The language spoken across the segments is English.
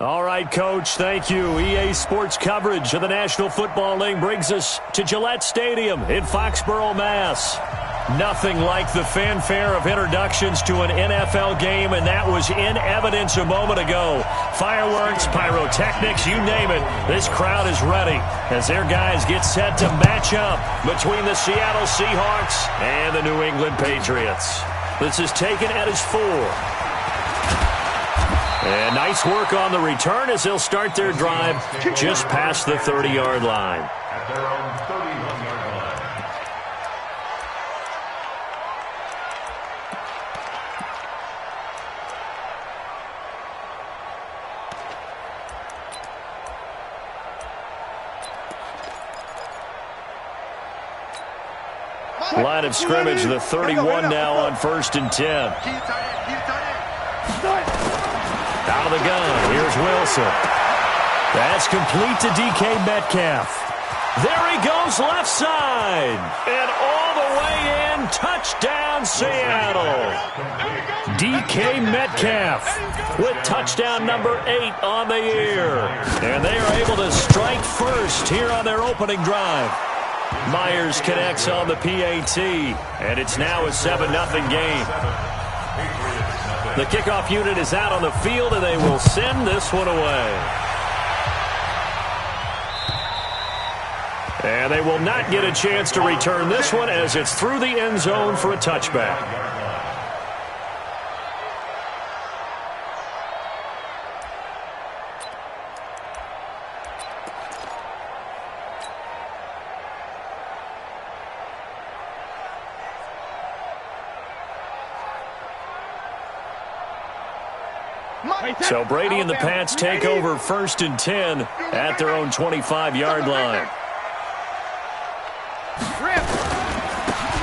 All right, Coach, thank you. EA Sports coverage of the National Football League brings us to Gillette Stadium in Foxborough, Mass. Nothing like the fanfare of introductions to an NFL game, and that was in evidence a moment ago. Fireworks, pyrotechnics, you name it. This crowd is ready as their guys get set to match up between the Seattle Seahawks and the New England Patriots. This is taken at his 4. And nice work on the return as they'll start their drive just past the 30-yard line. At their own 31-yard line. Line of scrimmage, the 31 now on 1st and 10. Out of the gun, here's Wilson. That's complete to DK Metcalf. There he goes left side. And all the way in, touchdown Seattle. DK Metcalf with touchdown number 8 on the year. And they are able to strike first here on their opening drive. Myers connects on the PAT, and it's now a 7-0 game. The kickoff unit is out on the field, and they will send this one away. And they will not get a chance to return this one as it's through the end zone for a touchback. So Brady and the Pats take over 1st and 10 at their own 25-yard line.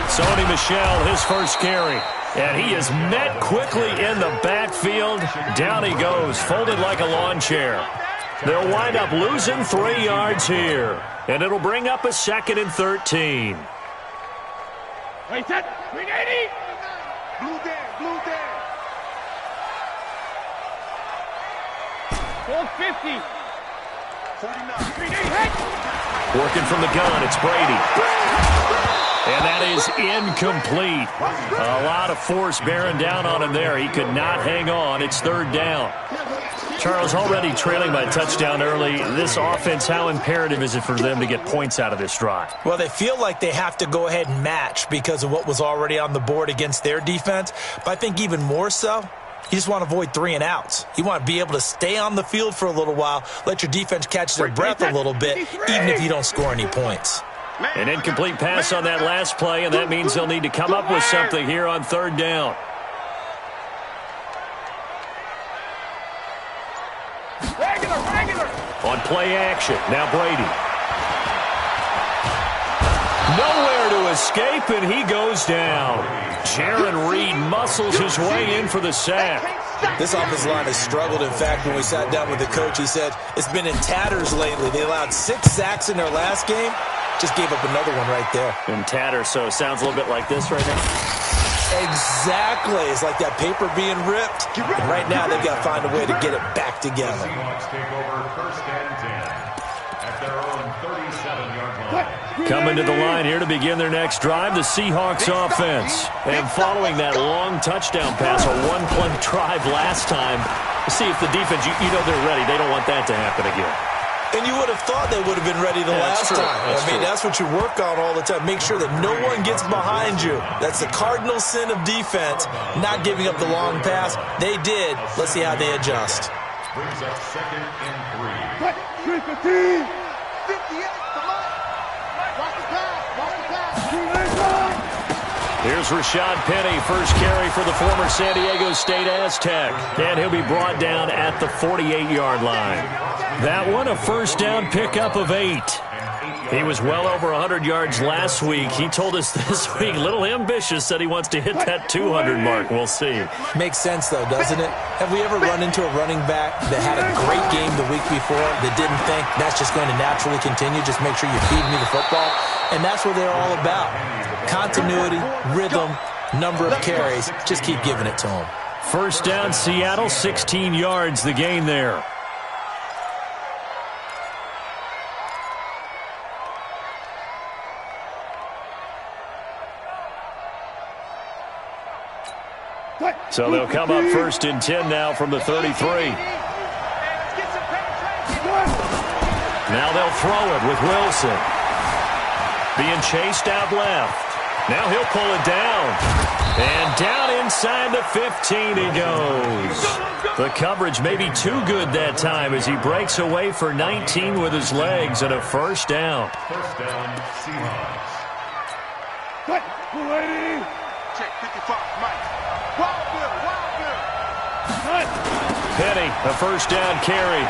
Sony Michel, his first carry. And he is met quickly in the backfield. Down he goes, folded like a lawn chair. They'll wind up losing 3 yards here. And it'll bring up a 2nd and 13. Wait, set. 380. Blue there. 450. 49. Working from the gun, it's Brady. And that is incomplete. A lot of force bearing down on him there. He could not hang on. It's 3rd down. Charles, already trailing by a touchdown early. This offense, how imperative is it for them to get points out of this drive? Well, they feel like they have to go ahead and match because of what was already on the board against their defense. But I think even more so, you just want to avoid 3 and outs. You want to be able to stay on the field for a little while, let your defense catch their breath a little bit, even if you don't score any points. An incomplete pass on that last play, and that means they'll need to come up with something here on 3rd down. Regular. On play action, now Brady. Nowhere to escape, and he goes down. Jaron Reed muscles his way in for the sack. This offensive line has struggled. In fact, when we sat down with the coach, he said it's been in tatters lately. They allowed 6 sacks in their last game. Just gave up another one right there. In tatters, so it sounds a little bit like this right now. Exactly. It's like that paper being ripped. And right now, they've got to find a way to get it back together. The Seahawks take over 1st and 10 at their own 37-yard line. Coming to the line here to begin their next drive, the Seahawks offense. And following that long touchdown pass, a 1-play drive last time, see if the defense, you know they're ready. They don't want that to happen again. And you would have thought they would have been ready the last time. That's what you work on all the time. Make sure that no one gets behind you. That's the cardinal sin of defense, not giving up the long pass. They did. Let's see how they adjust. Brings up 2nd and 3. 315. 58. Come on. Watch the pass. Here's Rashad Penny, first carry for the former San Diego State Aztec. And he'll be brought down at the 48-yard line. That one, a 1st down pickup of 8. He was well over 100 yards last week. He told us this week, a little ambitious, said he wants to hit that 200 mark. We'll see. Makes sense, though, doesn't it? Have we ever run into a running back that had a great game the week before that didn't think that's just going to naturally continue? Just make sure you feed me the football. And that's what they're all about. Continuity, rhythm, number of carries. Just keep giving it to them. 1st down, Seattle, 16 yards the gain there. So they'll come up 1st and 10 now from the 33. Now they'll throw it with Wilson. Being chased out left. Now he'll pull it down. And down inside the 15 he goes. The coverage may be too good that time as he breaks away for 19 with his legs and a 1st down. First down, Seahawks. Cut. Lady. Check 55, Mike. Wild Bill, Wild Bill. Cut. Penny, a 1st down carry.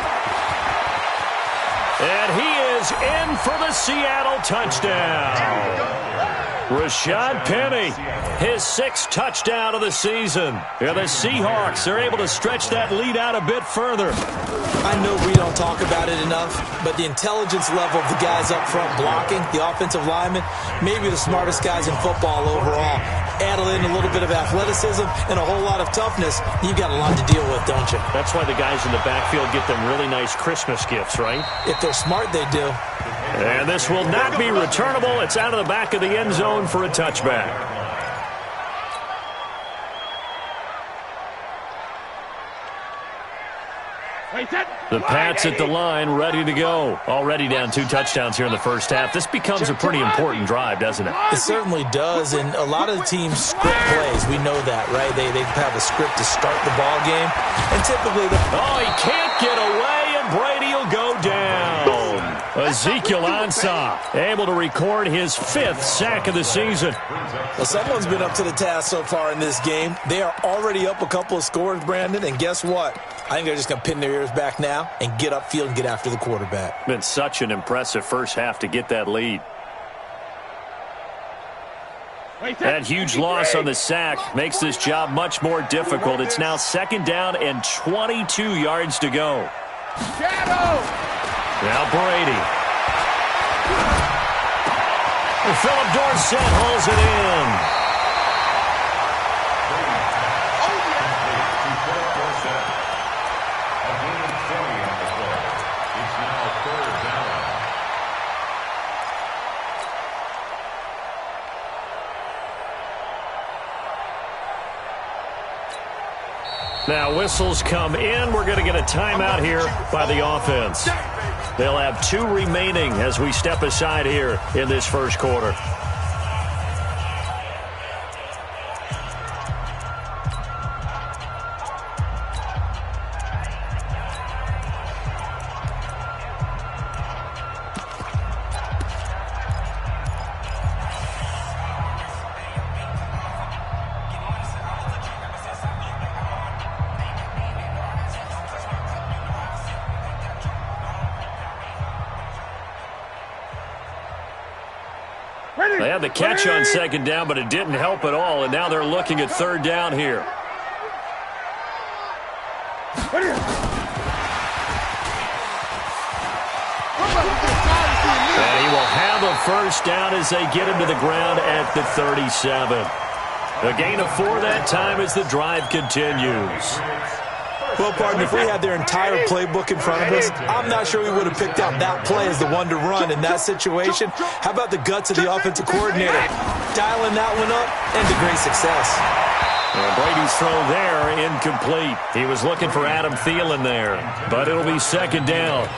And he is in for the Seattle touchdown. Rashad Penny, his 6th touchdown of the season. And the Seahawks are able to stretch that lead out a bit further. I know we don't talk about it enough, but the intelligence level of the guys up front blocking, the offensive linemen, maybe the smartest guys in football overall. Add in a little bit of athleticism and a whole lot of toughness, you've got a lot to deal with, don't you? That's why the guys in the backfield get them really nice Christmas gifts, right? If they're smart, they do. And this will not be returnable. It's out of the back of the end zone for a touchback. The Pats at the line, ready to go. Already down 2 touchdowns here in the first half. This becomes a pretty important drive, doesn't it? It certainly does, and a lot of the teams script plays. We know that, right? They have a script to start the ball game, and typically Oh, he can't get away, and Brady will go down. Ezekiel Ansah able to record his 5th sack of the season. Well, someone's been up to the task so far in this game. They are already up a couple of scores, Brandon, and guess what? I think they're just going to pin their ears back now and get upfield and get after the quarterback. Been such an impressive first half to get that lead. That huge loss on the sack makes this job much more difficult. It's now 2nd down and 22 yards to go. Shadow. Now Brady. Philip Dorsett holds it in. Now whistles come in. We're going to get a timeout here by the offense. They'll have 2 remaining as we step aside here in this first quarter. They had the catch on 2nd down, but it didn't help at all, and now they're looking at 3rd down here. And he will have a 1st down as they get him to the ground at the 37. A gain of 4 that time as the drive continues. Well, partner, if we had their entire playbook in front of us, I'm not sure we would have picked out that play as the one to run in that situation. How about the guts of the offensive coordinator? Dialing that one up and to great success. And Brady's throw there, incomplete. He was looking for Adam Thielen there, but it'll be 2nd down.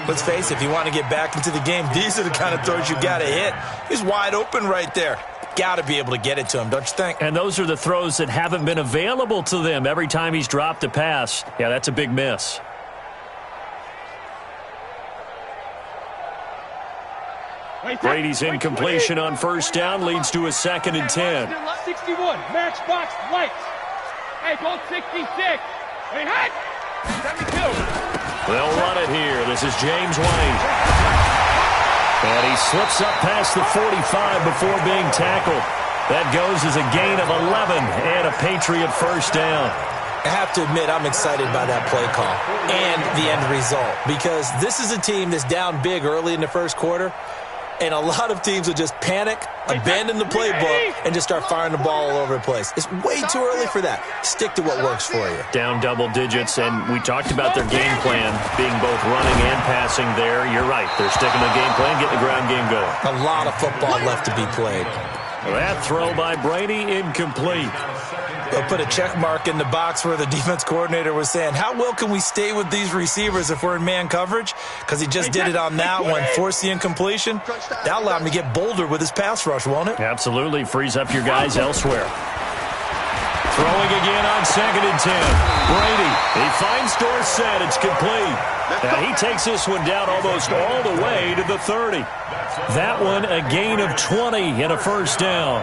Let's face it, if you want to get back into the game, these are the kind of throws you got to hit. He's wide open right there. Got to be able to get it to him, don't you think? And those are the throws that haven't been available to them every time he's dropped a pass. Yeah, that's a big miss. Brady's incompletion on 1st down leads to a 2nd and 10. 61, matchbox lights. Hey, goal 66. Hey, hot. 72. They'll run it here. This is James White. And he slips up past the 45 before being tackled. That goes as a gain of 11 and a Patriot 1st down. I have to admit, I'm excited by that play call and the end result because this is a team that's down big early in the first quarter, and a lot of teams will just panic, abandon the playbook, and just start firing the ball all over the place. It's way too early for that. Stick to what works for you. Down double digits, and we talked about their game plan being both running and passing there. You're right. They're sticking to the game plan, getting the ground game going. A lot of football left to be played. That throw by Brady incomplete. They'll put a check mark in the box where the defense coordinator was saying, how well can we stay with these receivers if we're in man coverage? Because he just did it on that one, forced the incompletion. That'll allow him to get bolder with his pass rush, won't it? Absolutely. Frees up your guys elsewhere. Throwing again on 2nd and 10. Brady, he finds Dorsett. It's complete. Now he takes this one down almost all the way to the 30. That one a gain of 20 and a first down.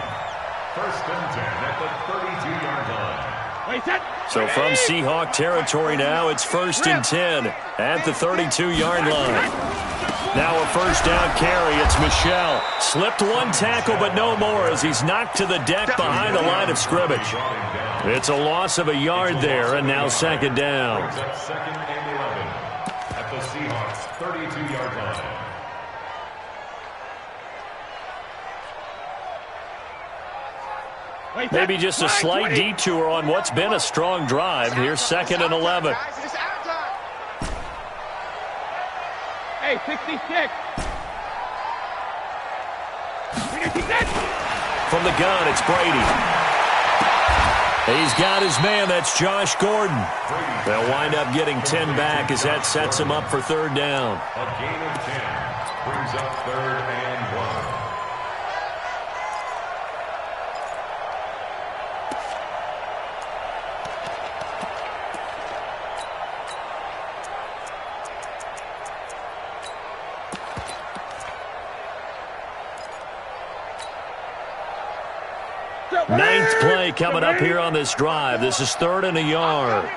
1st and 10 at the 32-yard line. So from Seahawk territory now, it's 1st and 10 at the 32-yard line. Now a first down carry. It's Michel. Slipped one tackle, but no more as he's knocked to the deck behind the line of scrimmage. It's a loss of a yard there, and now 2nd down. Brings up 2nd and 11 at the Seahawks 32-yard line. Maybe just a slight detour on what's been a strong drive. Here's 2nd and 11. Hey, 66. From the gun, it's Brady. He's got his man. That's Josh Gordon. They'll wind up getting 10 back as that sets him up for 3rd down. A gain of 10 brings up 3rd and 1. Ninth play coming up here on this drive. This is 3rd and a yard.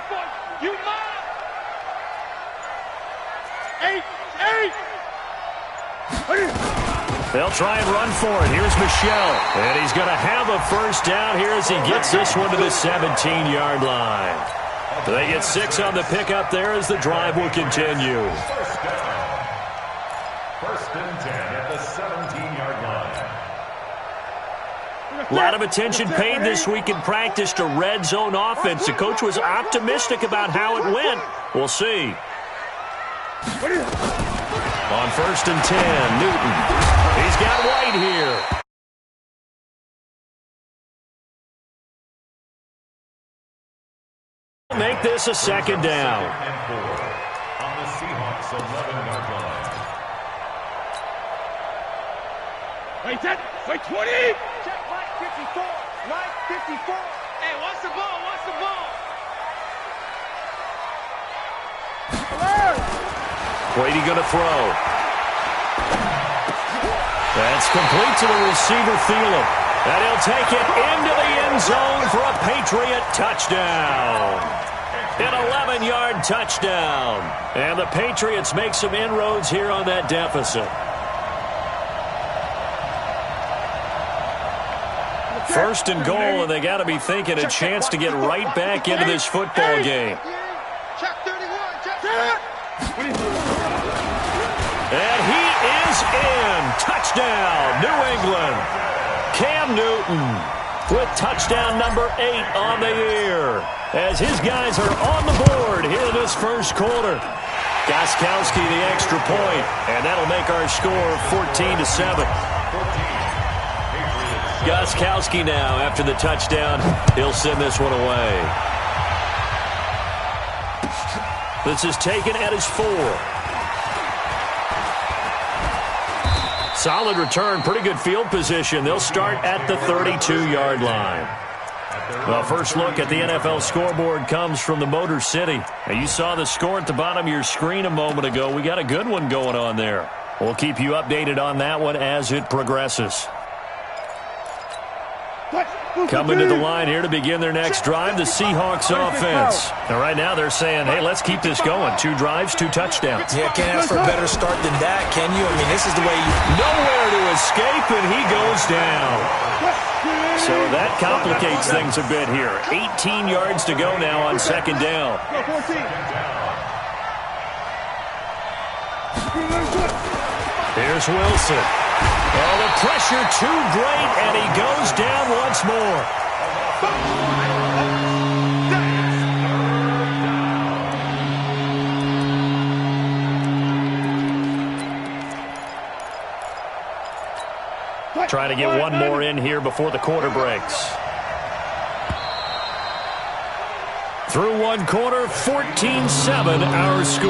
They'll try and run for it. Here's Michel. And he's going to have a first down here as he gets this one to the 17-yard line. They get 6 on the pickup there as the drive will continue. 1st down. 1st and 10 at the 17-yard line. A lot of attention paid this week in practice to red zone offense. The coach was optimistic about how it went. We'll see. On 1st and 10, Newton. He's got White here. Make this a 2nd down. And 4 on the Seahawks 11-yard line. Wait, 20. Check line 54. Line 54. Hey, watch the ball. Watch the ball. Brady going to throw. That's complete to the receiver, Thielen. And he'll take it into the end zone for a Patriot touchdown. An 11-yard touchdown. And the Patriots make some inroads here on that deficit. 1st and goal, and they got to be thinking a chance to get right back into this football game. Check 31. Check. And he is in. Touchdown, New England. Cam Newton with touchdown number 8 on the year as his guys are on the board here in this first quarter. Gostkowski the extra point, and that'll make our score 14-7. Gostkowski now, after the touchdown, he'll send this one away. This is taken at his 4. Solid return, pretty good field position. They'll start at the 32-yard line. Well, first look at the NFL scoreboard comes from the Motor City. Now, you saw the score at the bottom of your screen a moment ago. We got a good one going on there. We'll keep you updated on that one as it progresses. Coming to the line here to begin their next drive, the Seahawks offense. And right now they're saying, hey, let's keep this going. 2 drives, 2 touchdowns. Yeah, can't ask for a better start than that, can you? I mean, this is the way you... Nowhere to escape, and he goes down. So that complicates things a bit here. 18 yards to go now on 2nd down. Here's Wilson. Oh, the pressure too great, and he goes down once more. Trying to get one more in here before the quarter breaks. Through one quarter, 14-7 our score.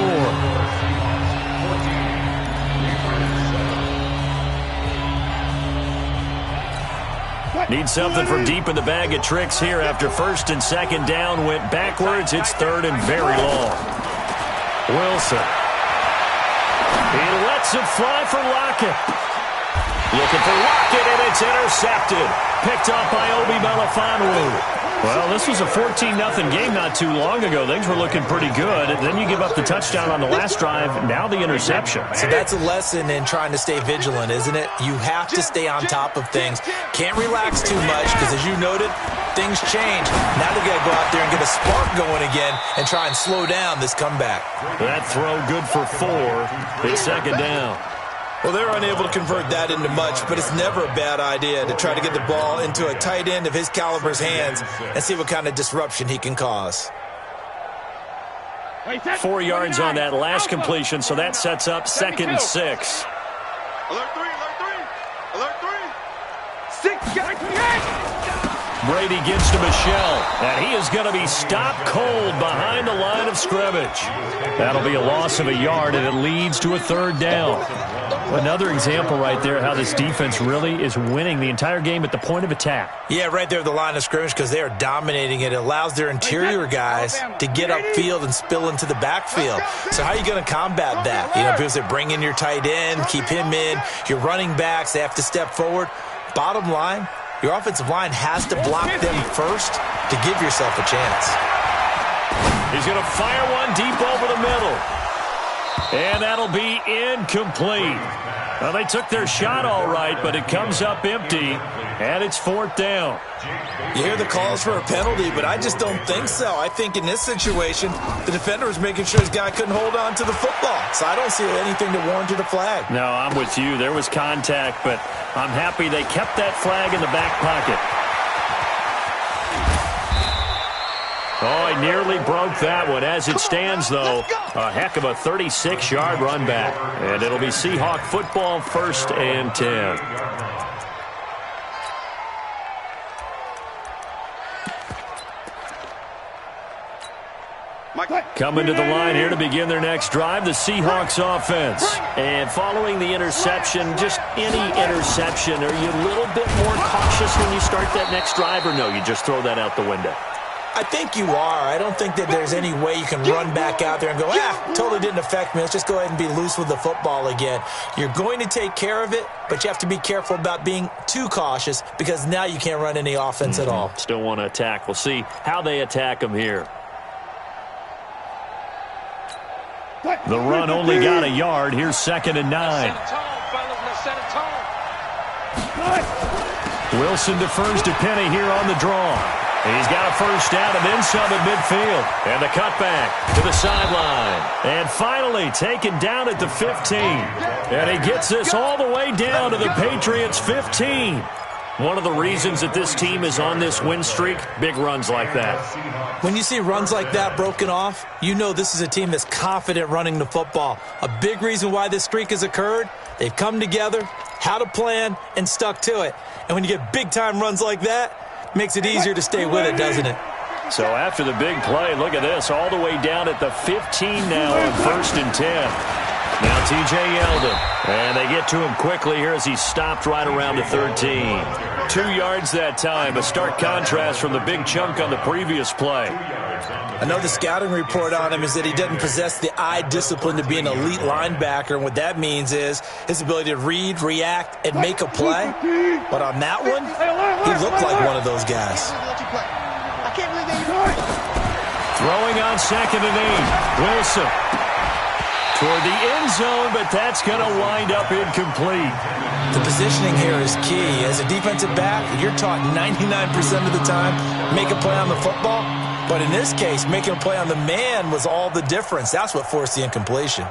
Need something from deep in the bag of tricks here after first and second down went backwards. It's third and very long. Wilson. He lets it fly for Lockett. Looking for Lockett, and it's intercepted. Picked off by Obi Melifonwu. Well, this was a 14-0 game not too long ago. Things were looking pretty good. Then you give up the touchdown on the last drive. Now the interception. So that's a lesson in trying to stay vigilant, isn't it? You have to stay on top of things. Can't relax too much because, as you noted, things change. Now they've got to go out there and get a spark going again and try and slow down this comeback. That throw good for 4. It's second down. Well, they're unable to convert that into much, but it's never a bad idea to try to get the ball into a tight end of his caliber's hands and see what kind of disruption he can cause. 4 yards on that last completion, so that sets up 2nd and 6. Alert 3, alert 3. Alert 3. 6, got it. Brady gets to Michelle, and he is going to be stopped cold behind the line of scrimmage. That'll be a loss of a yard, and it leads to a 3rd down. Another example right there how this defense really is winning the entire game at the point of attack. Yeah, right there at the line of scrimmage because they are dominating it. It allows their interior guys to get upfield and spill into the backfield. So how are you going to combat that? You know, because they bring in your tight end, keep him in. Your running backs, they have to step forward. Bottom line, your offensive line has to block them first to give yourself a chance. He's going to fire one deep over the middle. And that'll be incomplete. Well, they took their shot all right, but it comes up empty, and it's 4th down. You hear the calls for a penalty, but I just don't think so. I think in this situation, the defender was making sure his guy couldn't hold on to the football. So I don't see anything that warranted a flag. No, I'm with you. There was contact, but I'm happy they kept that flag in the back pocket. Oh, he nearly broke that one. As it stands, though, a heck of a 36-yard run back. And it'll be Seahawk football, 1st and 10. Coming to the line here to begin their next drive, the Seahawks offense. And following the interception, just any interception, are you a little bit more cautious when you start that next drive, or no, you just throw that out the window? I think you are. I don't think that there's any way you can run back out there and go, totally didn't affect me. Let's just go ahead and be loose with the football again. You're going to take care of it, but you have to be careful about being too cautious because now you can't run any offense at all. Still want to attack. We'll see how they attack them here. The run only got a yard. Here's 2nd and 9. Wilson defers to Penny here on the draw. He's got a first down and then some at midfield. And the cutback to the sideline. And finally taken down at the 15. And he gets this all the way down to the Patriots' 15. One of the reasons that this team is on this win streak, big runs like that. When you see runs like that broken off, you know this is a team that's confident running the football. A big reason why this streak has occurred, they've come together, had a plan, and stuck to it. And when you get big-time runs like that, it makes it easier to stay with it, doesn't it? So after the big play, look at this, all the way down at the 15 now on 1st and 10. Now T.J. Yeldon, and they get to him quickly here as he's stopped right around the 13. 2 yards that time, a stark contrast from the big chunk on the previous play. I know the scouting report on him is that he doesn't possess the eye discipline to be an elite linebacker, and what that means is his ability to read, react, and make a play. But on that one, he looked like one of those guys. Throwing on 2nd and 8, Wilson. Toward the end zone, but that's going to wind up incomplete. The positioning here is key. As a defensive back, you're taught 99% of the time, make a play on the football. But in this case, making a play on the man was all the difference. That's what forced the incompletion.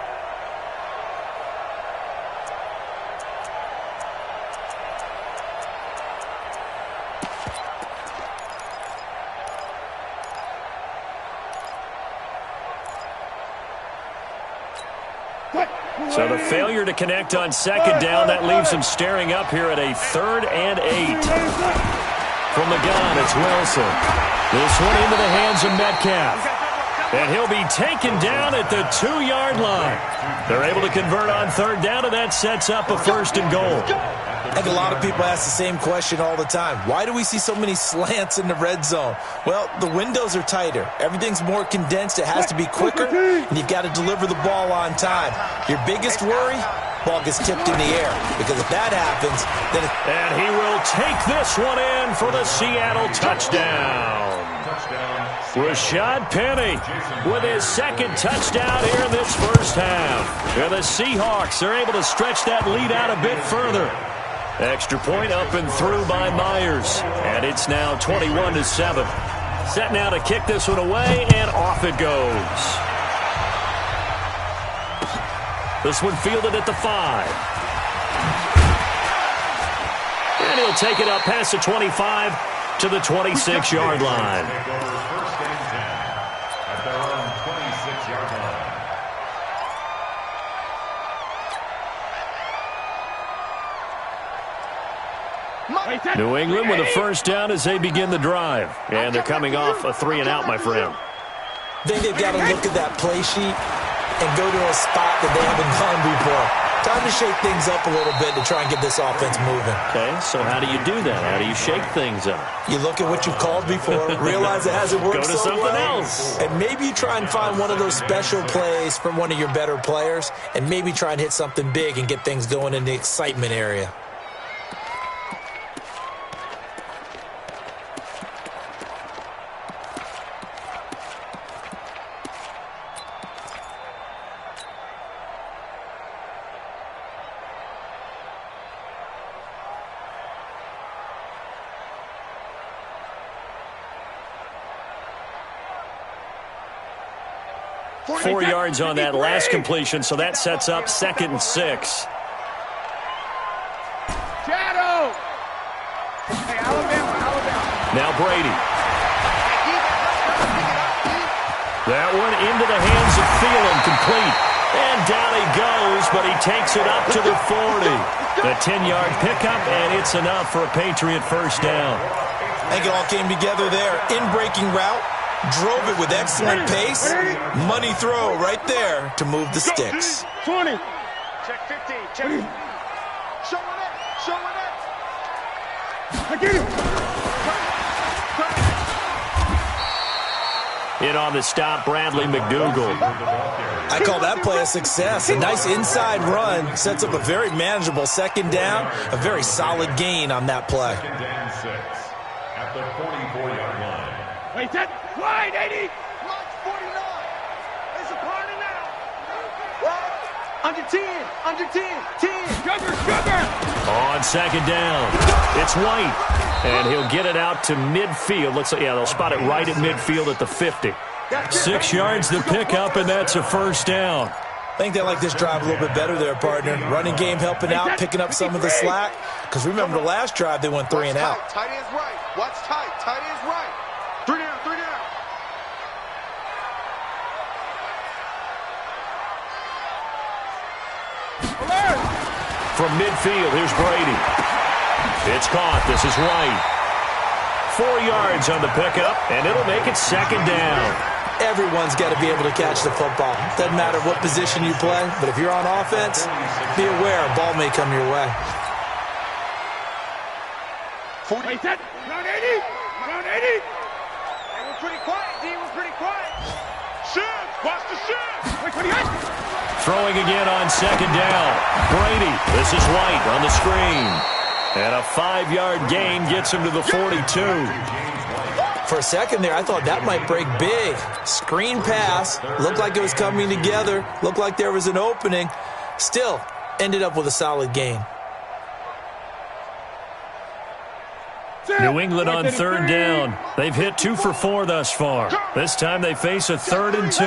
So the failure to connect on 2nd down, that leaves them staring up here at a 3rd and 8. From the gun, it's Wilson. This one into the hands of Metcalf. And he'll be taken down at the 2-yard line. They're able to convert on third down, and that sets up a first and goal. I think a lot of people ask the same question all the time. Why do we see so many slants in the red zone? Well, the windows are tighter. Everything's more condensed. It has to be quicker, and you've got to deliver the ball on time. Your biggest worry? Ball gets tipped in the air, because if that happens, then and he will take this one in for the Seattle touchdown. Rashad Penny with his second touchdown here in this first half. And the Seahawks are able to stretch that lead out a bit further. Extra point up and through by Myers. And it's now 21-7. Set now to kick this one away, and off it goes. This one fielded at the 5. And he'll take it up past the 25 to the 26-yard line. New England with a first down as they begin the drive. And they're coming off a 3-and-out, my friend. I think they've got to look at that play sheet and go to a spot that they haven't gone before. Time to shake things up a little bit to try and get this offense moving. Okay, so how do you do that? How do you shake things up? You look at what you've called before, realize it hasn't worked go to so something well, else. and maybe you try and find one of those special plays from one of your better players, and maybe try and hit something big and get things going in the excitement area. Four yards on that last completion, so that sets up 2nd and 6. Shadow! Hey, Alabama. Now Brady. That one into the hands of Thielen, complete. And down he goes, but he takes it up to the 40. The 10-yard pickup, and it's enough for a Patriot first down. I think it all came together there. In-breaking route. Drove it with excellent pace. Money throw right there to move the sticks. 20. Check 15. Check. Showing it. Again. In on the stop, Bradley McDougald. I call that play a success. A nice inside run sets up a very manageable second down. A very solid gain on that play. 2nd and 6 at the 44-yard line. Wait, that wide, 80. March 49. It's a party now. Under 10. Under 10. 10. Sugar. On second down, it's White. And he'll get it out to midfield. Looks like, yeah, they'll spot it right at midfield at the 50. 6 yards the pickup, and that's a first down. I think they like this drive a little bit better there, partner. Running game helping out, picking up some of the slack. Because remember the last drive, they went 3 and out. Tight end's right. Watch tight. Tight end's right. 3 down. 3 down. From midfield, here's Brady. It's caught. This is White. 4 yards on the pickup, and it'll make it second down. Everyone's got to be able to catch the football. Doesn't matter what position you play, but if you're on offense, be aware a ball may come your way. 40. Wait, that. Round 80. Round 80. They were pretty quiet. D was pretty quiet. Shoot. Watch the shoot. Wait, 28. Throwing again on second down. Brady. This is White on the screen. And a 5-yard gain gets him to the 42. For a second there, I thought that might break big. Screen pass. Looked like it was coming together. Looked like there was an opening. Still, ended up with a solid gain. New England on third down. They've hit 2 for 4 thus far. This time they face a 3rd and 2.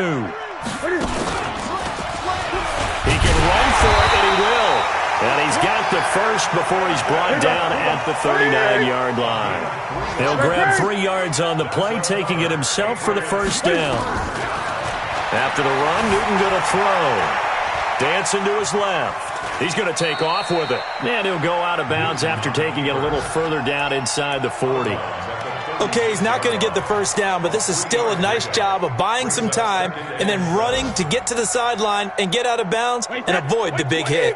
He can run for it, and he will. And he's got the first before he's brought down at the 39-yard line. He'll grab 3 yards on the play, taking it himself for the first down. After the run, Newton going to throw. Dancing to his left. He's going to take off with it. And he'll go out of bounds after taking it a little further down inside the 40. Okay, he's not going to get the first down, but this is still a nice job of buying some time and then running to get to the sideline and get out of bounds and avoid the big hit.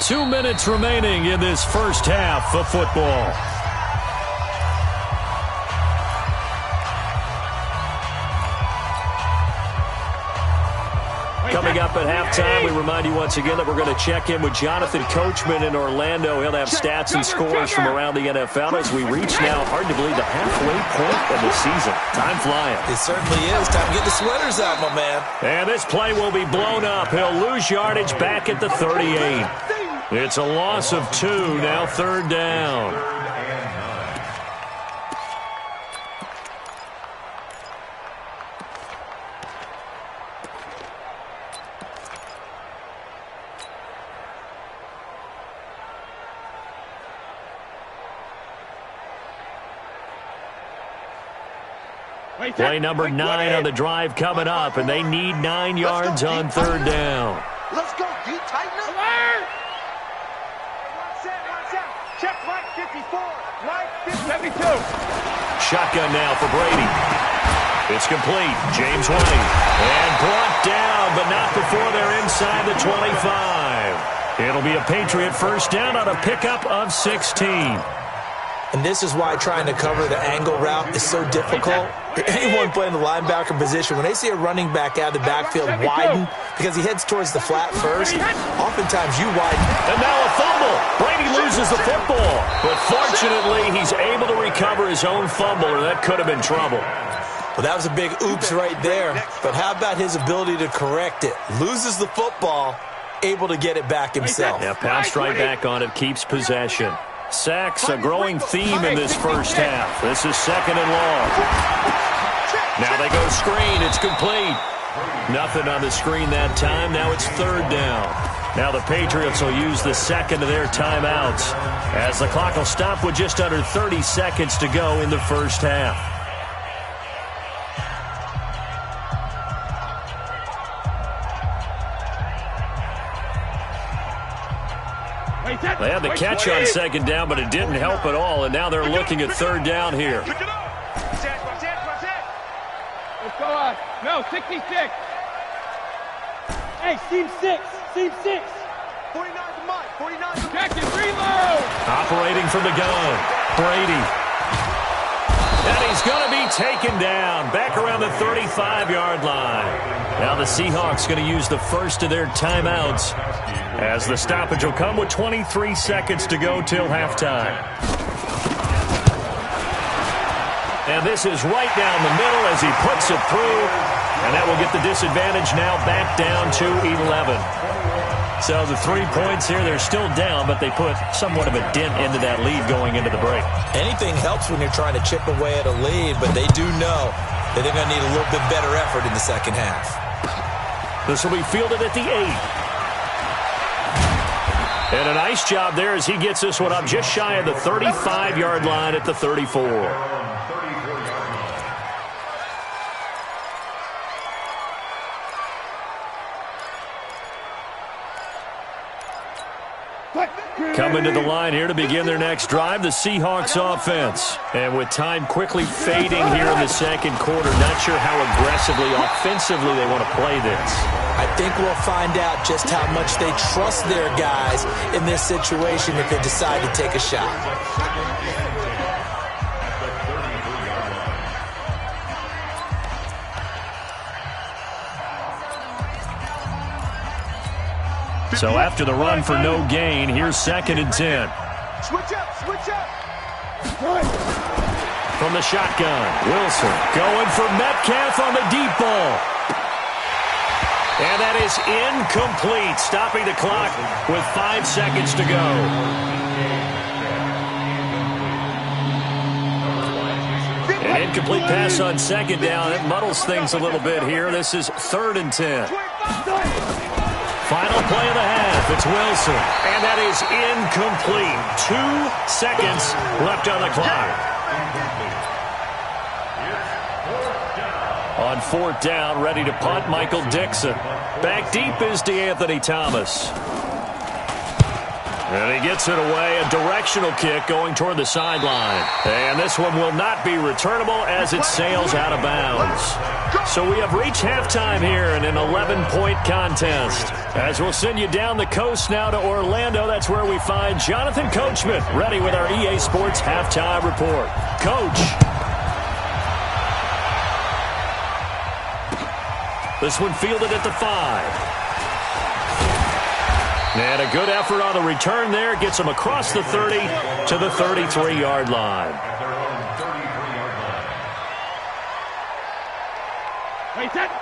2 minutes remaining in this first half of football. Coming up at halftime, we remind you once again that we're going to check in with Jonathan Coachman in Orlando. He'll have stats and scores from around the NFL as we reach now, hard to believe, the halfway point of the season. Time flying. It certainly is. Time to get the sweaters out, my man. And this play will be blown up. He'll lose yardage back at the 38. It's a loss of 2, now third down. Play number 9 on the drive coming up, and they need 9 yards on third down. Let's go, deep, tighten up. One set. Check right 54, right 72. Shotgun now for Brady. It's complete. James White. And brought down, but not before they're inside the 25. It'll be a Patriot first down on a pickup of 16. And this is why trying to cover the angle route is so difficult. Anyone playing the linebacker position, when they see a running back out of the backfield widen because he heads towards the flat first, oftentimes you widen. And now a fumble. Brady loses the football. But fortunately, he's able to recover his own fumble, or that could have been trouble. Well, that was a big oops right there. But how about his ability to correct it? Loses the football, able to get it back himself. Yeah, pounced right back on it, keeps possession. Sacks, a growing theme in this first half. This is second and long. Now they go screen. It's complete. Nothing on the screen that time. Now it's third down. Now the Patriots will use the second of their timeouts as the clock will stop with just under 30 seconds to go in the first half. They had the catch on second down, but it didn't help at all, and now they're looking at third down here. Let's go on. No, 66. Hey, seam 6. 49 to Mike. 49 to Check it, reload. Operating from the gun, Brady. And he's going to be taken down back around the 35-yard line. Now the Seahawks going to use the first of their timeouts as the stoppage will come with 23 seconds to go till halftime. And this is right down the middle as he puts it through. And that will get the disadvantage now back down to 11. So the 3 points here, they're still down, but they put somewhat of a dent into that lead going into the break. Anything helps when you're trying to chip away at a lead, but they do know that they're going to need a little bit better effort in the second half. This will be fielded at the 8. And a nice job there as he gets this one up just shy of the 35-yard line at the 34. Coming to the line here to begin their next drive, the Seahawks offense. And with time quickly fading here in the second quarter, not sure how aggressively, offensively they want to play this. I think we'll find out just how much they trust their guys in this situation if they decide to take a shot. So after the run for no gain, here's second and 10. Switch up. From the shotgun, Wilson going for Metcalf on the deep ball. And that is incomplete, stopping the clock with 5 seconds to go. An incomplete pass on second down. It muddles things a little bit here. This is third and 10. Final play of the half. It's Wilson. And that is incomplete. 2 seconds left on the clock. On 4th down, ready to punt, Michael Dixon. Back deep is DeAnthony Thomas. And he gets it away, a directional kick going toward the sideline. And this one will not be returnable as it sails out of bounds. So we have reached halftime here in an 11-point contest. As we'll send you down the coast now to Orlando, that's where we find Jonathan Coachman, ready with our EA Sports Halftime Report. Coach. This one fielded at the 5. And a good effort on the return there. Gets him across the 30 to the 33-yard line.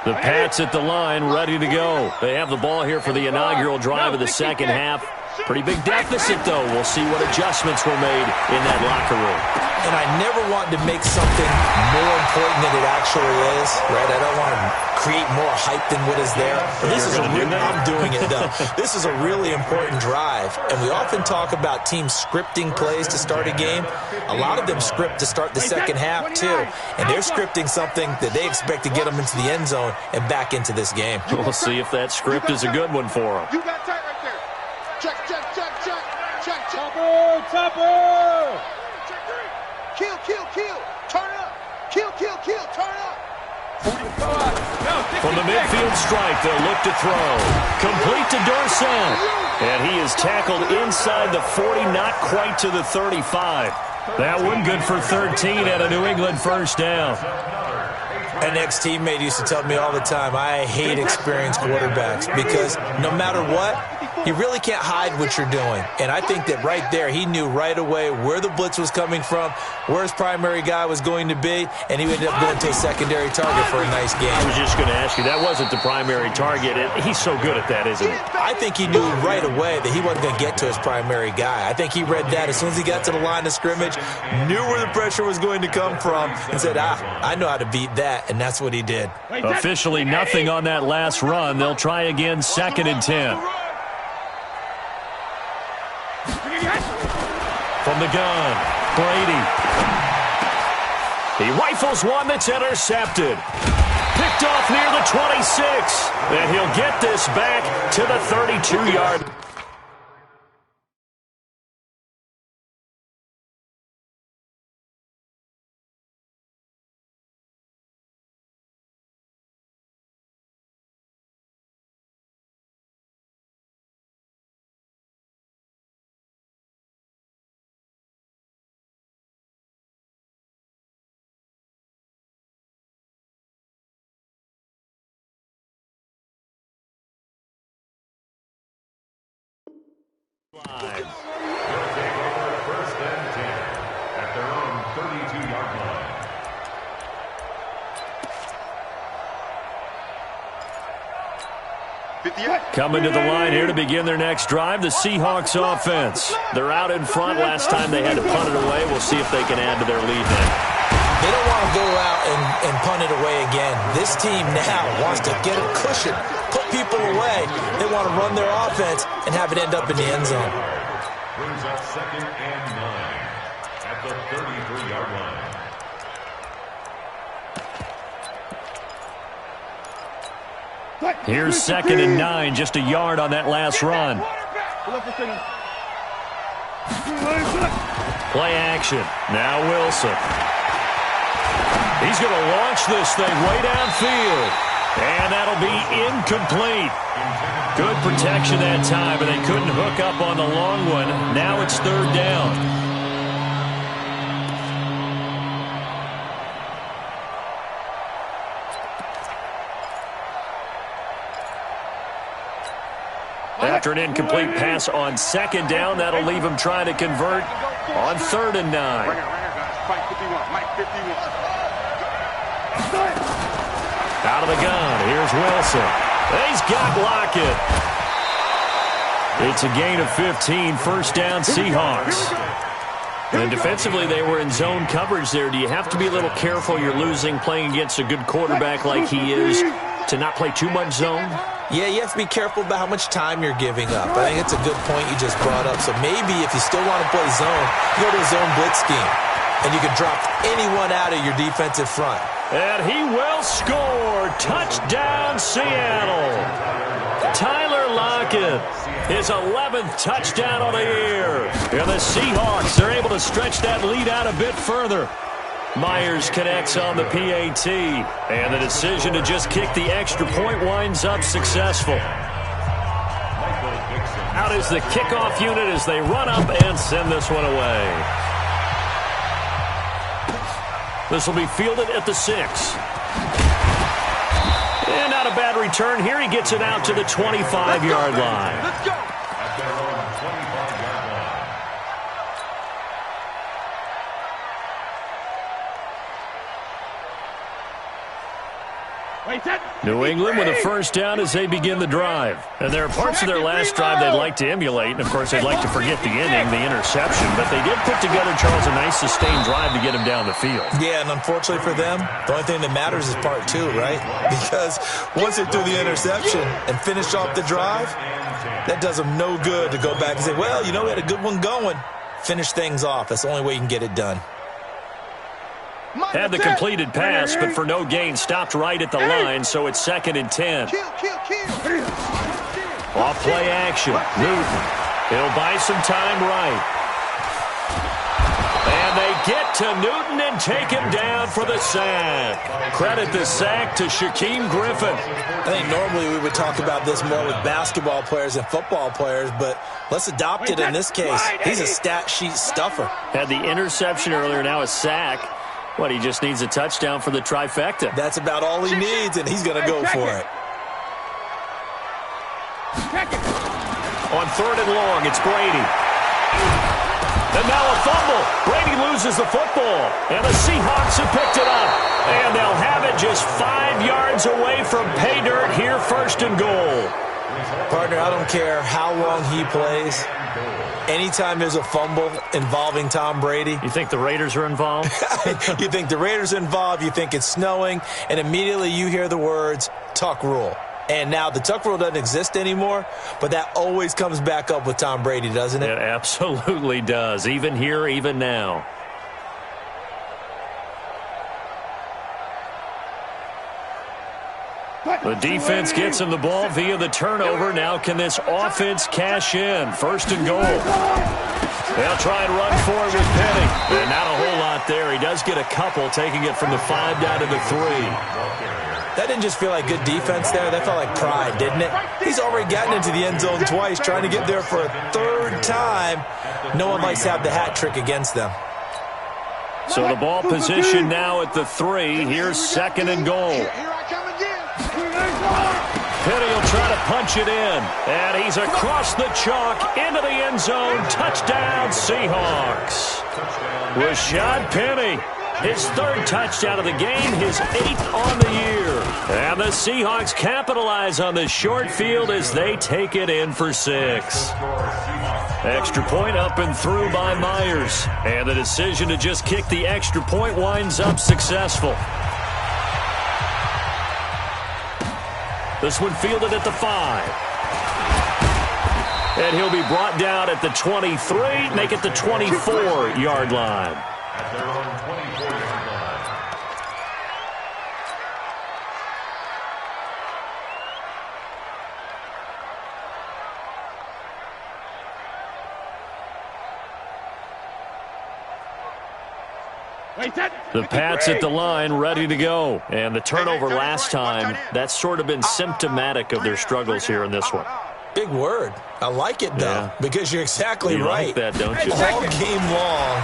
The Pats at the line, ready to go. They have the ball here for the inaugural drive of the second half. Pretty big deficit, though. We'll see what adjustments were made in that locker room. And I never want to make something more important than it actually is, right? I don't want to create more hype than what is there. But I'm doing it, though. This is a really important drive. And we often talk about teams scripting plays to start a game. A lot of them script to start the second half, too. And they're scripting something that they expect to get them into the end zone and back into this game. We'll see if that script is a good one for them. You got tight right there. Check, check, check, check, check, check. Topper! Kill, kill, kill. Turn up. Kill, kill, kill. Turn up. 45. From the midfield stripe, they'll look to throw. Complete to Dorsett. And he is tackled inside the 40, not quite to the 35. That one good for 13 and a New England first down. An ex-teammate used to tell me all the time, I hate experienced quarterbacks because no matter what, you really can't hide what you're doing. And I think that right there, he knew right away where the blitz was coming from, where his primary guy was going to be, and he ended up going to a secondary target for a nice game. I was just going to ask you, that wasn't the primary target. He's so good at that, isn't he? I think he knew right away that he wasn't going to get to his primary guy. I think he read that as soon as he got to the line of scrimmage, knew where the pressure was going to come from, and said, I know how to beat that, and that's what he did. Officially nothing on that last run. They'll try again, 2nd and 10. From the gun, Brady. He rifles one that's intercepted. Picked off near the 26. And he'll get this back to the 32-yard. They'll take over 1st and 10 at their own 32-yard line. Coming to the line here to begin their next drive, the Seahawks offense. They're out in front. Last time they had to punt it away. We'll see if they can add to their lead now. They don't want to go out and punt it away again. This team now wants to get a cushion, put people away. They want to run their offense and have it end up in the end zone. Brings up 2nd and 9 at the 33-yard line. Here's 2nd and 9, just a yard on that last run. Play action. Now Wilson. He's going to launch this thing way downfield. And that'll be incomplete. Good protection that time, but they couldn't hook up on the long one. Now it's 3rd down. After an incomplete pass on 2nd down, that'll leave him trying to convert on 3rd and 9. Out of the gun, here's Wilson. He's got Lockett. It's a gain of 15, 1st down Seahawks. And defensively, they were in zone coverage there. Do you have to be a little careful? You're losing playing against a good quarterback like he is to not play too much zone? Yeah, you have to be careful about how much time you're giving up. I think it's a good point you just brought up. So maybe if you still want to play zone, you go to a zone blitz scheme. And you can drop anyone out of your defensive front. And he will score. Touchdown, Seattle. Tyler Lockett, his 11th touchdown of the year. And the Seahawks are able to stretch that lead out a bit further. Myers connects on the PAT, and the decision to just kick the extra point winds up successful. Out is the kickoff unit as they run up and send this one away. This will be fielded at the 6. And not a bad return here. He gets it out to the 25-yard line. Let's go. At their own 25-yard line. New England with a first down as they begin the drive. And there are parts of their last drive they'd like to emulate. And, of course, they'd like to forget the inning, the interception. But they did put together, Charles, a nice sustained drive to get him down the field. Yeah, and unfortunately for them, the only thing that matters is part 2, right? Because once they threw the interception and finished off the drive, that does them no good to go back and say, well, you know, we had a good one going. Finish things off. That's the only way you can get it done. Had the completed pass, but for no gain, stopped right at the line, so it's 2nd and 10. Off play action. Newton. He'll buy some time right. And they get to Newton and take him down for the sack. Credit the sack to Shaquem Griffin. I think normally we would talk about this more with basketball players and football players, but let's adopt it in this case. He's a stat sheet stuffer. Had the interception earlier, now a sack. What, he just needs a touchdown for the trifecta. That's about all he needs, and he's going to go for it. On 3rd and long, it's Brady. And now a fumble. Brady loses the football. And the Seahawks have picked it up. And they'll have it just 5 yards away from pay dirt here, 1st and goal. Partner, I don't care how long he plays. Anytime there's a fumble involving Tom Brady. You think the Raiders are involved? You think the Raiders are involved, you think it's snowing, and immediately you hear the words, tuck rule. And now the tuck rule doesn't exist anymore, but that always comes back up with Tom Brady, doesn't it? It absolutely does, even here, even now. The defense gets him the ball via the turnover. Now can this offense cash in? 1st and goal. They'll try and run for it with Penny. And not a whole lot there. He does get a couple, taking it from the 5 down to the 3. That didn't just feel like good defense there. That felt like pride, didn't it? He's already gotten into the end zone twice, trying to get there for a 3rd time. No one likes to have the hat trick against them. So the ball position now at the 3. Here's 2nd and goal. Penny will try to punch it in. And he's across the chalk into the end zone. Touchdown, Seahawks. Rashad Penny, his 3rd touchdown of the game, his 8th on the year. And the Seahawks capitalize on the short field as they take it in for 6. Extra point up and through by Myers. And the decision to just kick the extra point winds up successful. This one fielded at the 5. And he'll be brought down at the 23, make it the 24-yard line. At their own 24-yard line. The Pats at the line, ready to go. And the turnover last time, that's sort of been symptomatic of their struggles here in this one. Big word. I like it, though, because you're exactly right. You like that, don't you? All game long,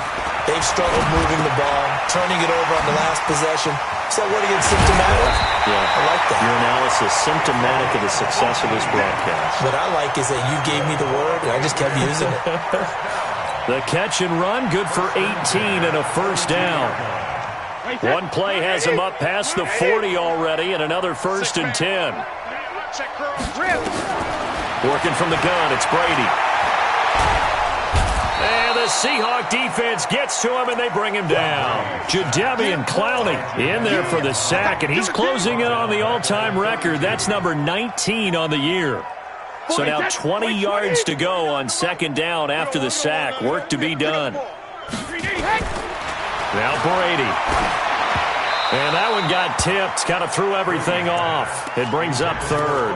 they've struggled moving the ball, turning it over on the last possession. So what again, symptomatic? Yeah. I like that. Your analysis, symptomatic of the success of this broadcast. What I like is that you gave me the word, and I just kept using it. The catch and run, good for 18 and a 1st down. One play has him up past the 40 already, and another 1st and 10. Working from the gun, it's Brady. And the Seahawk defense gets to him, and they bring him down. Jadeveon Clowney in there for the sack, and he's closing in on the all-time record. That's number 19 on the year. So now 20 yards to go on 2nd down after the sack. Work to be done. Now Brady. And that one got tipped, kind of threw everything off. It brings up third.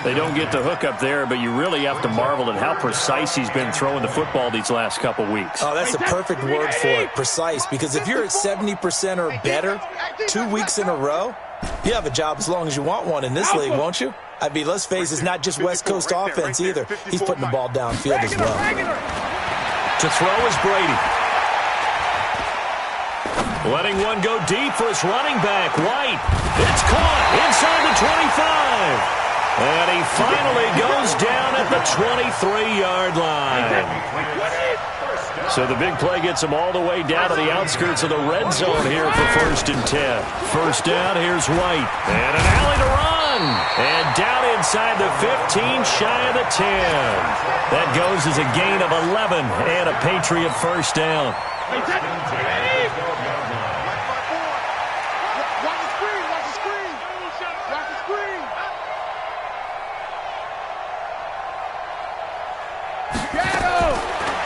They don't get the hook up there, but you really have to marvel at how precise he's been throwing the football these last couple weeks. Oh, that's a perfect word for it, precise, because if you're at 70% or better 2 weeks in a row, you have a job as long as you want one in this league, won't you? I mean, let's face it, it's not just West Coast offense either. He's putting the ball downfield as well. To throw is Brady. Letting one go deep for his running back, White. It's caught inside the 25. And he finally goes down at the 23-yard line. So the big play gets him all the way down to the outskirts of the red zone here for 1st and 10. First down, here's White. And an alley to run. And down inside the 15, shy of the 10. That goes as a gain of 11 and a Patriot first down.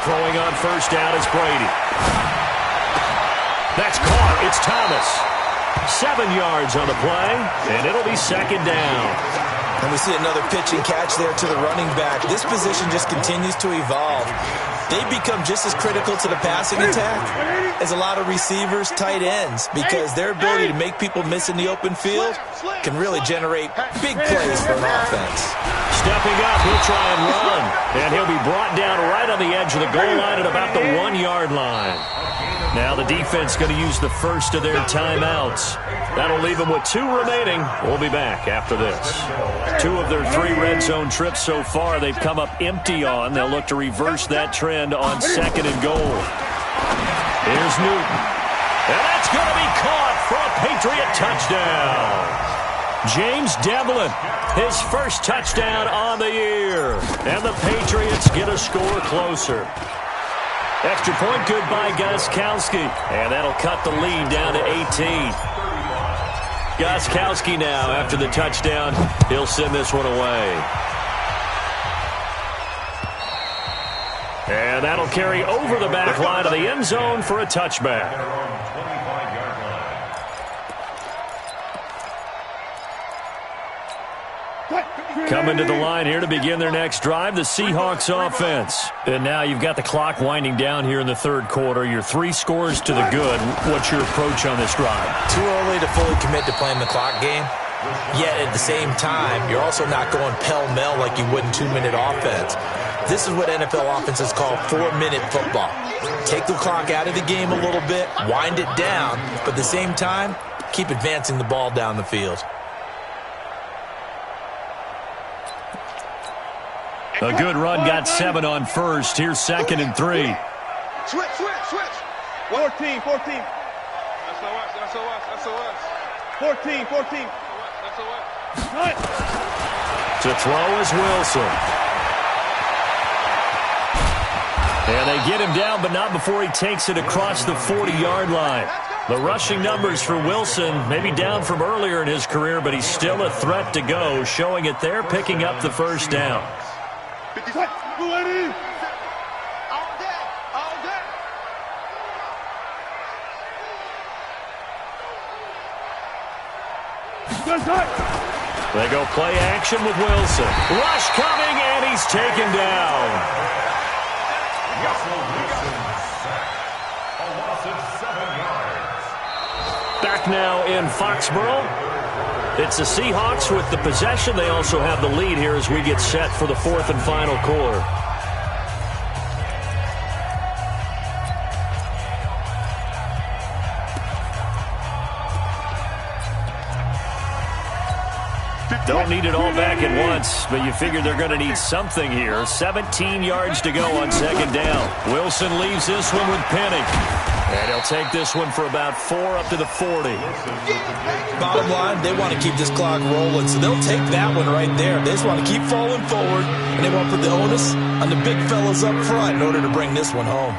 Throwing on first down is Brady. That's caught. It's Thomas. 7 yards on the play, and it'll be 2nd down. And we see another pitch and catch there to the running back. This position just continues to evolve. They become just as critical to the passing attack as a lot of receivers, tight ends, because their ability to make people miss in the open field can really generate big plays for an offense. Stepping up, he'll try and run. And he'll be brought down right on the edge of the goal line at about the 1-yard line. Now the defense going to use the first of their timeouts. That'll leave them with 2 remaining. We'll be back after this. 2 of their 3 red zone trips so far they've come up empty on. They'll look to reverse that trend on 2nd and goal. Here's Newton. And that's going to be caught for a Patriot touchdown. James Devlin, his first touchdown on the year. And the Patriots get a score closer. Extra point good by Gostkowski. And that'll cut the lead down to 18. Gostkowski now, after the touchdown, he'll send this one away. And that'll carry over the back line of the end zone for a touchback. Coming to the line here to begin their next drive, the Seahawks offense. And now you've got the clock winding down here in the 3rd quarter. You're 3 scores to the good. What's your approach on this drive? Too early to fully commit to playing the clock game. Yet at the same time, you're also not going pell-mell like you would in 2-minute offense. This is what NFL offenses call 4-minute football. Take the clock out of the game a little bit, wind it down, but at the same time, keep advancing the ball down the field. A good run, got 7 on first. Here's 2nd and 3. Switch. 14. That's us. 14. That's us. To throw is Wilson. And they get him down, but not before he takes it across the 40-yard line. The rushing numbers for Wilson, maybe down from earlier in his career, but he's still a threat to go, showing it there, picking up the first down. They go play action with Wilson. Rush coming, and he's taken down. Back now in Foxborough. It's the Seahawks with the possession. They also have the lead here as we get set for the 4th and final quarter. Don't need it all back at once, but you figure they're going to need something here. 17 yards to go on 2nd down. Wilson leaves this one with Penning. And he'll take this one for about 4 up to the 40. Bottom line, they want to keep this clock rolling, so they'll take that one right there. They just want to keep falling forward, and they want to put the onus on the big fellas up front in order to bring this one home.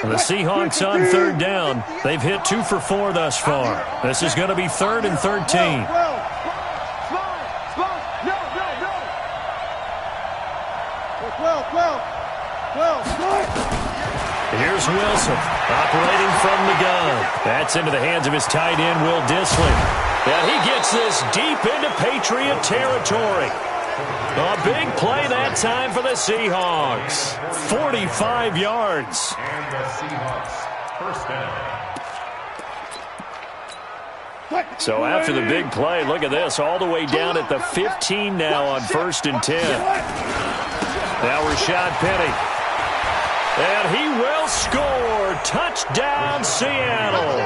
The Seahawks on 3rd down. They've hit 2 for 4 thus far. This is going to be 3rd and 13. Here's Wilson operating from the gun. That's into the hands of his tight end, Will Dissly. And he gets this deep into Patriot territory. A big play that time for the Seahawks. 45 yards. And the Seahawks first down. So after the big play, look at this, all the way down at the 15 now on 1st and 10. Now Rashad Penny. And he will score. Touchdown, Seattle.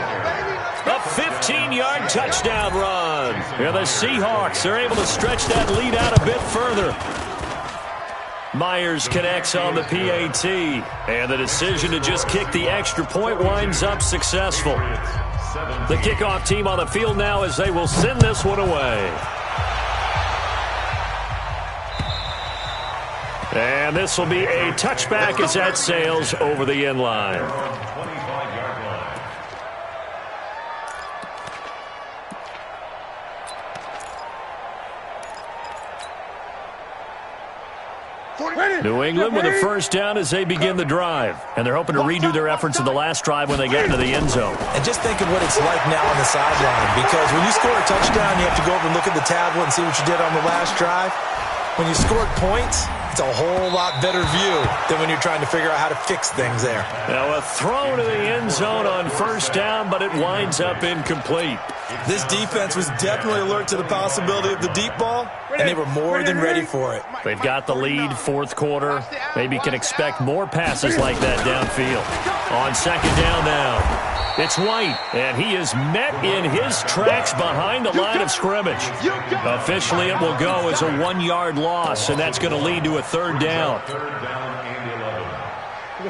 A 15-yard touchdown run. And the Seahawks are able to stretch that lead out a bit further. Myers connects on the PAT. And the decision to just kick the extra point winds up successful. The kickoff team on the field now as they will send this one away. And this will be a touchback as that sails over the end line. New England with a first down as they begin the drive. And they're hoping to redo their efforts in the last drive when they get into the end zone. And just think of what it's like now on the sideline. Because when you score a touchdown, you have to go over and look at the tablet and see what you did on the last drive. When you scored points, it's a whole lot better view than when you're trying to figure out how to fix things there. Now a throw to the end zone on first down, but it winds up incomplete. This defense was definitely alert to the possibility of the deep ball, and they were more than ready for it. They've got the lead, fourth quarter. Maybe can expect more passes like that downfield. On second down now. It's White, and he is met in his tracks behind the line of scrimmage. Officially, it will go as a 1-yard loss, and that's going to lead to a third down.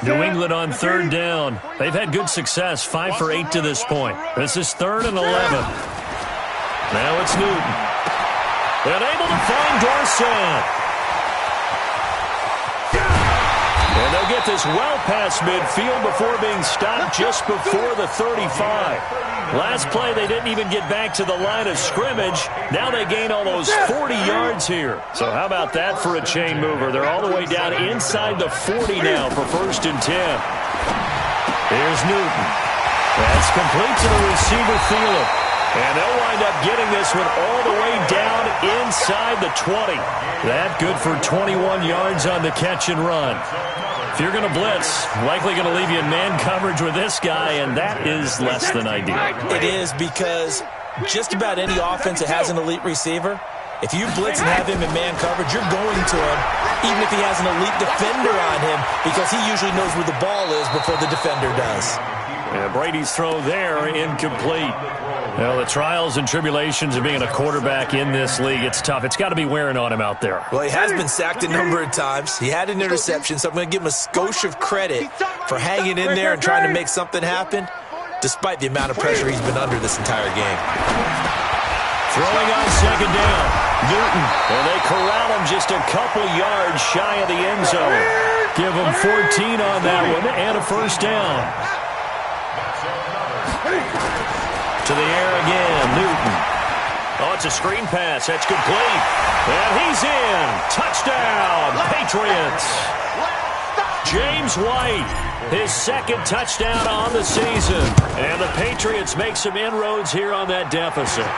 New England on third down. They've had good success, 5 for 8 to this point. This is 3rd and 11. Now it's Newton. And able to find Dorsett. And they'll get this well past midfield before being stopped just before the 35. Last play, they didn't even get back to the line of scrimmage. Now they gain almost 40 yards here. So how about that for a chain mover? They're all the way down inside the 40 now for 1st and 10. Here's Newton. That's complete to the receiver, Thielen. And they'll wind up getting this one all the way down inside the 20. That good for 21 yards on the catch and run. If you're going to blitz, likely going to leave you in man coverage with this guy, and that is less than ideal. It is, because just about any offense that has an elite receiver, if you blitz and have him in man coverage, you're going to him, even if he has an elite defender on him, because he usually knows where the ball is before the defender does. Yeah, Brady's throw there, incomplete. Well, the trials and tribulations of being a quarterback in this league, it's tough. It's got to be wearing on him out there. Well, he has been sacked a number of times. He had an interception, so I'm going to give him a skosh of credit for hanging in there and trying to make something happen, despite the amount of pressure he's been under this entire game. Throwing on second down, Newton. And they corral him just a couple yards shy of the end zone. Give him 14 on that one and a first down. To the air again, Newton. Oh, it's a screen pass. That's complete. And he's in. Touchdown, Patriots. James White, his 2nd touchdown on the season. And the Patriots make some inroads here on that deficit.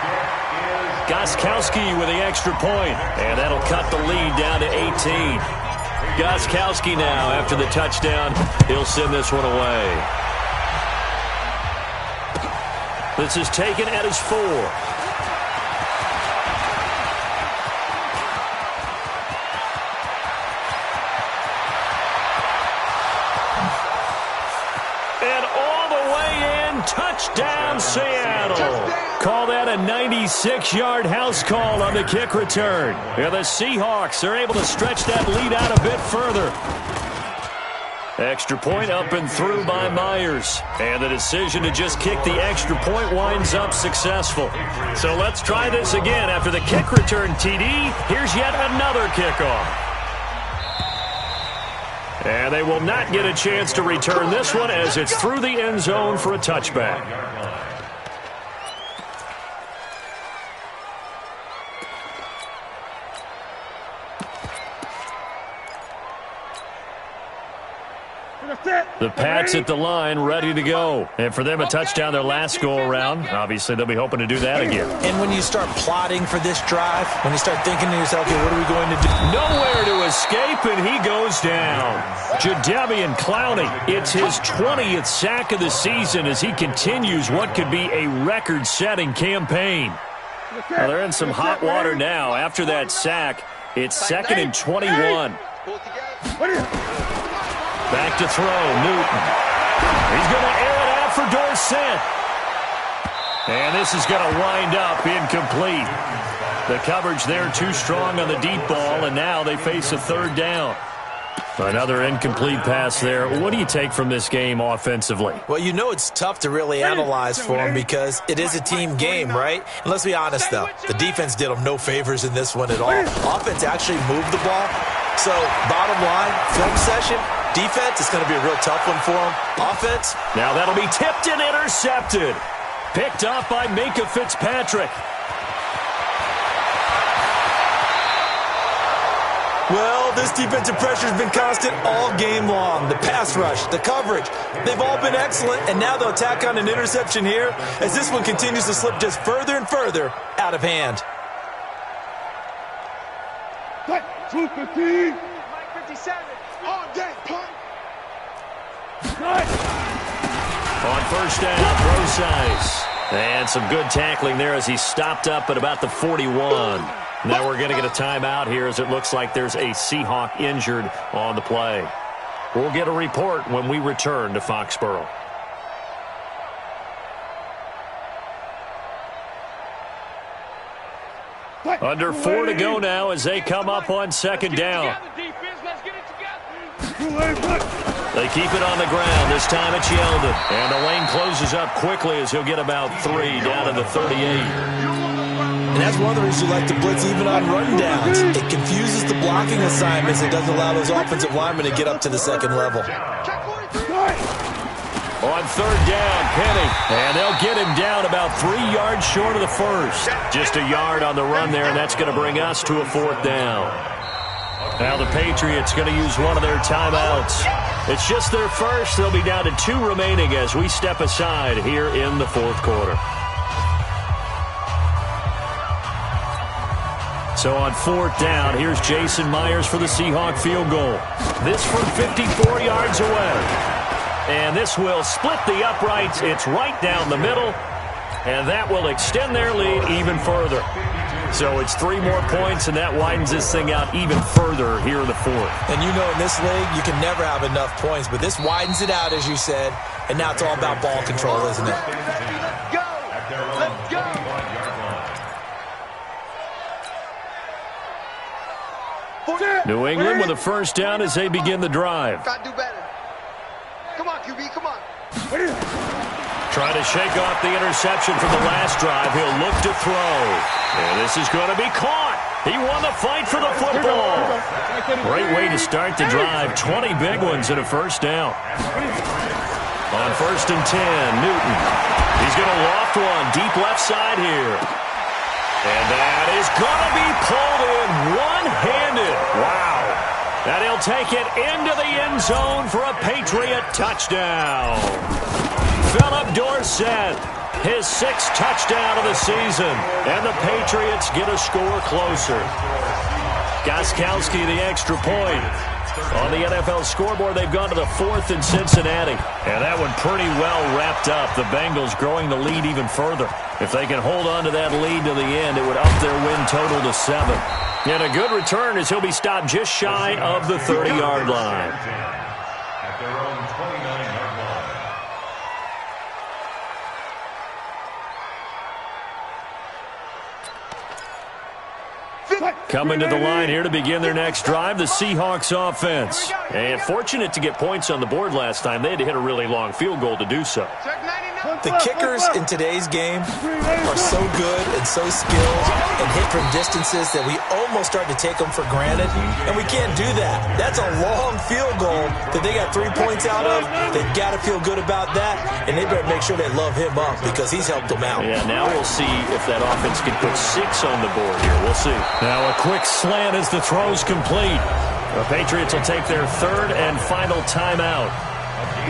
Gostkowski with the extra point. And that'll cut the lead down to 18. Gostkowski now, after the touchdown, he'll send this one away. This is taken at his 4. And all the way in, touchdown Seattle. Call that a 96-yard house call on the kick return. And the Seahawks are able to stretch that lead out a bit further. Extra point up and through by Myers. And the decision to just kick the extra point winds up successful. So let's try this again. After the kick return, TD, here's yet another kickoff. And they will not get a chance to return this one as it's through the end zone for a touchback. The Pats at the line, ready to go. And for them, a touchdown their last go-around. Obviously, they'll be hoping to do that again. And when you start plotting for this drive, when you start thinking to yourself, okay, what are we going to do? Nowhere to escape, and he goes down. Jadeveon Clowney, it's his 20th sack of the season as he continues what could be a record-setting campaign. Well, they're in some hot water now. After that sack, it's 2nd and 21. Back to throw, Newton. He's going to air it out for Dorsett. And this is going to wind up incomplete. The coverage there too strong on the deep ball, and now they face a 3rd down. Another incomplete pass there. What do you take from this game offensively? Well, you know it's tough to really analyze for them because it is a team game, right? And let's be honest, though. The defense did them no favors in this one at all. Offense actually moved the ball. So, bottom line, film session, defense is going to be a real tough one for them. Offense. Now that'll be tipped and intercepted. Picked off by Minkah Fitzpatrick. Well, this defensive pressure has been constant all game long. The pass rush, the coverage, they've all been excellent, and now they'll tack on an interception here as this one continues to slip just further and further out of hand. 215. 57. All day, punt. On first down, throw size. And some good tackling there as he stopped up at about the 41. Now we're going to get a timeout here as it looks like there's a Seahawk injured on the play. We'll get a report when we return to Foxborough. Under 4 to go now as they come up on 2nd down. They keep it on the ground. This time it's Yeldon. And the lane closes up quickly as he'll get about 3 down to the 38. And that's one of the reasons you like to blitz even on run downs. It confuses the blocking assignments. It doesn't allow those offensive linemen to get up to the 2nd level. On 3rd down, Penny. And they'll get him down about 3 yards short of the 1st. Just a yard on the run there, and that's going to bring us to a 4th down. Now the Patriots going to use one of their timeouts. It's just their first. They'll be down to 2 remaining as we step aside here in the 4th quarter. So on 4th down, here's Jason Myers for the Seahawk field goal. This from 54 yards away. And this will split the uprights. It's right down the middle. And that will extend their lead even further. So it's 3 more points, and that widens this thing out even further here in the 4th. And you know in this league, you can never have enough points. But this widens it out, as you said. And now it's all about ball control, isn't it? Go! Let's go! New England with a first down as they begin the drive. Gotta do better. Come on, QB, come on. Trying to shake off the interception from the last drive. He'll look to throw. And this is going to be caught. He won the fight for the football. Great way to start the drive. 20 big ones and a first down. On 1st and 10, Newton. He's going to loft one deep left side here. And that is going to be pulled in one-handed. Wow. And he'll take it into the end zone for a Patriot touchdown. Philip Dorsett, his 6th touchdown of the season. And the Patriots get a score closer. Gostkowski, the extra point. On the NFL scoreboard, they've gone to the 4th in Cincinnati. And that one pretty well wrapped up. The Bengals growing the lead even further. If they can hold on to that lead to the end, it would up their win total to 7. And a good return as he'll be stopped just shy of the 30-yard line. At their own 29-yard line. Coming to the line here to begin their next drive, the Seahawks offense. And fortunate to get points on the board last time. They had to hit a really long field goal to do so. The kickers in today's game are so good and so skilled and hit from distances that we almost start to take them for granted, and we can't do that. That's a long field goal that they got 3 points out of. They've got to feel good about that, and they better make sure they love him up because he's helped them out. Yeah, now we'll see if that offense can put 6 on the board here. We'll see. Now a quick slant as the throw's complete. The Patriots will take their 3rd and final timeout.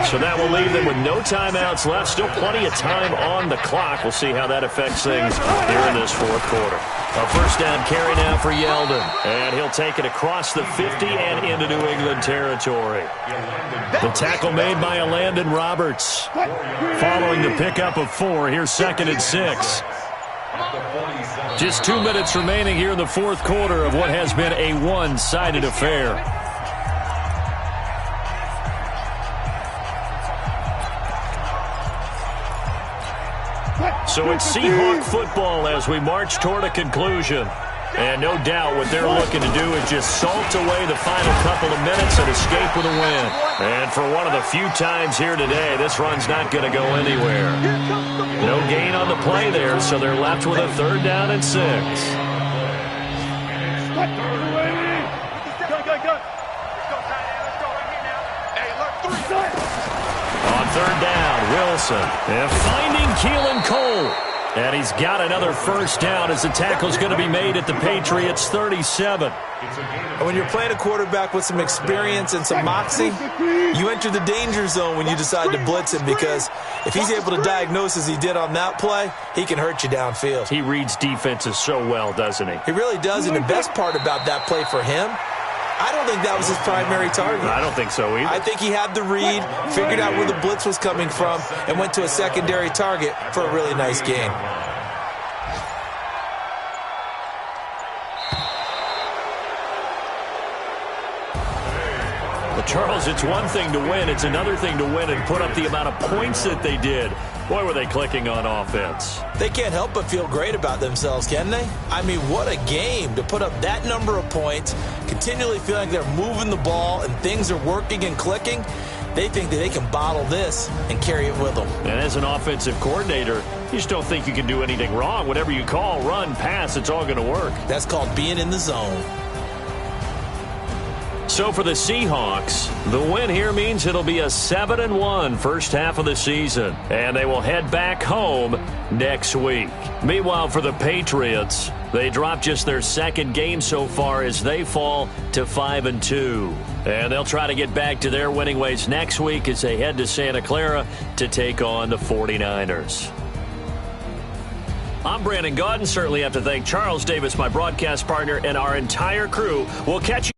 So that will leave them with no timeouts left. Still plenty of time on the clock. We'll see how that affects things here in this fourth quarter. A first down carry now for Yeldon. And he'll take it across the 50 and into New England territory. The tackle made by Landon Roberts. Following the pickup of 4, here's 2nd and 6. Just 2 minutes remaining here in the fourth quarter of what has been a one-sided affair. So it's Seahawk football as we march toward a conclusion. And no doubt what they're looking to do is just salt away the final couple of minutes and escape with a win. And for one of the few times here today, this run's not going to go anywhere. No gain on the play there, so they're left with a 3rd down and 6. On 3rd down, Wilson. And finding Keelan Cole. And he's got another first down as the tackle's going to be made at the Patriots' 37. And when you're playing a quarterback with some experience and some moxie, you enter the danger zone when you decide to blitz him, because if he's able to diagnose as he did on that play, he can hurt you downfield. He reads defenses so well, doesn't he? He really does, and the best part about that play for him, I don't think that was his primary target. I don't think so either. I think he had the read, figured out where the blitz was coming from, and went to a secondary target for a really nice gain. Well, Charles, it's one thing to win. It's another thing to win and put up the amount of points that they did. Boy, were they clicking on offense. They can't help but feel great about themselves, can they? I mean, what a game to put up that number of points, continually feeling like they're moving the ball and things are working and clicking. They think that they can bottle this and carry it with them. And as an offensive coordinator, you just don't think you can do anything wrong. Whatever you call, run, pass, it's all going to work. That's called being in the zone. So for the Seahawks, the win here means it'll be a 7-1 first half of the season, and they will head back home next week. Meanwhile, for the Patriots, they dropped just their 2nd game so far as they fall to 5-2. And they'll try to get back to their winning ways next week as they head to Santa Clara to take on the 49ers. I'm Brandon Gaudin. Certainly have to thank Charles Davis, my broadcast partner, and our entire crew. We'll catch you.